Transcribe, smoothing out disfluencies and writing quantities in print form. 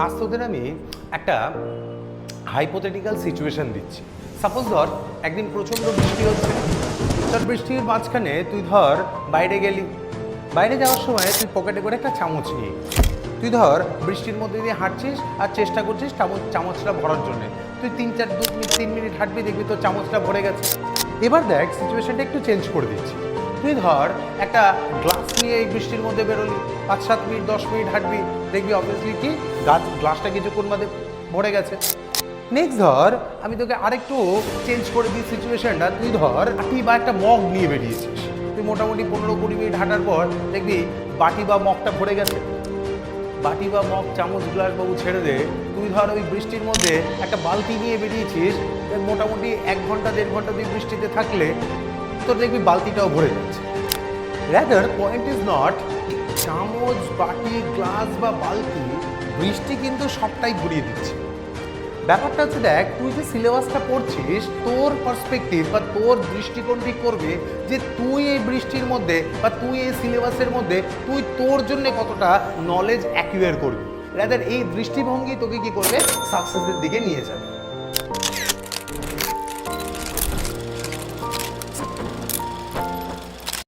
আজ তোদের আমি একটা হাইপোথেটিক্যাল সিচুয়েশন দিচ্ছি। সাপোজ ধর একদিন প্রচণ্ড বৃষ্টি হচ্ছে, তোর বৃষ্টির মাঝখানে তুই ধর বাইরে গেলি, বাইরে যাওয়ার সময় তুই পকেটে করে একটা চামচ নিয়ে তুই ধর বৃষ্টির মধ্যে দিয়ে হাঁটছিস আর চেষ্টা করছিস চামচটা ভরার জন্য। তুই 3 মিনিট হাঁটবি, দেখবি তোর চামচটা ভরে গেছে। এবার দেখ সিচুয়েশনটা একটু চেঞ্জ করে দিচ্ছি। তুই ধর একটা গ্লাস নিয়ে এই বৃষ্টির মধ্যে বেরোলি, 5-7 মিনিট 10 মিনিট হাঁটবি, দেখবি অবভিয়াসলি কি গ্লাসটা কিছুক্ষণ বাদে ভরে গেছে। নেক্সট ধর আমি তোকে আরেকটু চেঞ্জ করে দিই সিচুয়েশনটা। তুই ধর বাটি বা একটা মগ নিয়ে বেরিয়েছিস, তুই মোটামুটি 15-20 মিনিট হাঁটার পর দেখবি বাটি বা মগটা ভরে গেছে। বাটি বা মগ চামচ গ্লাস বাবু ছেড়ে দে, তুই ধর ওই বৃষ্টির মধ্যে একটা বালতি নিয়ে বেরিয়েছিস, মোটামুটি 1 ঘন্টা 1.5 ঘন্টা তুই বৃষ্টিতে থাকলে তোর দেখবি বালতিটাও ভরে যাচ্ছে। রাদার পয়েন্ট ইজ নট চামচ, বাটি, গ্লাস বা বালতি, বৃষ্টি কিন্তু সবটাই ঘুরিয়ে দিচ্ছে। ব্যাপারটা হচ্ছে দেখ, তুই যে সিলেবাসটা পড়ছিস, তোর পার্সপেক্টিভ বা তোর দৃষ্টিকোণটি করবে যে তুই এই বৃষ্টির মধ্যে বা তুই এই সিলেবাসের মধ্যে তুই তোর জন্য কতটা নলেজ অ্যাকুয়ার করবি। রাদার এই দৃষ্টিভঙ্গি তোকে কি করবে, সাকসেসের দিকে নিয়ে যাবে।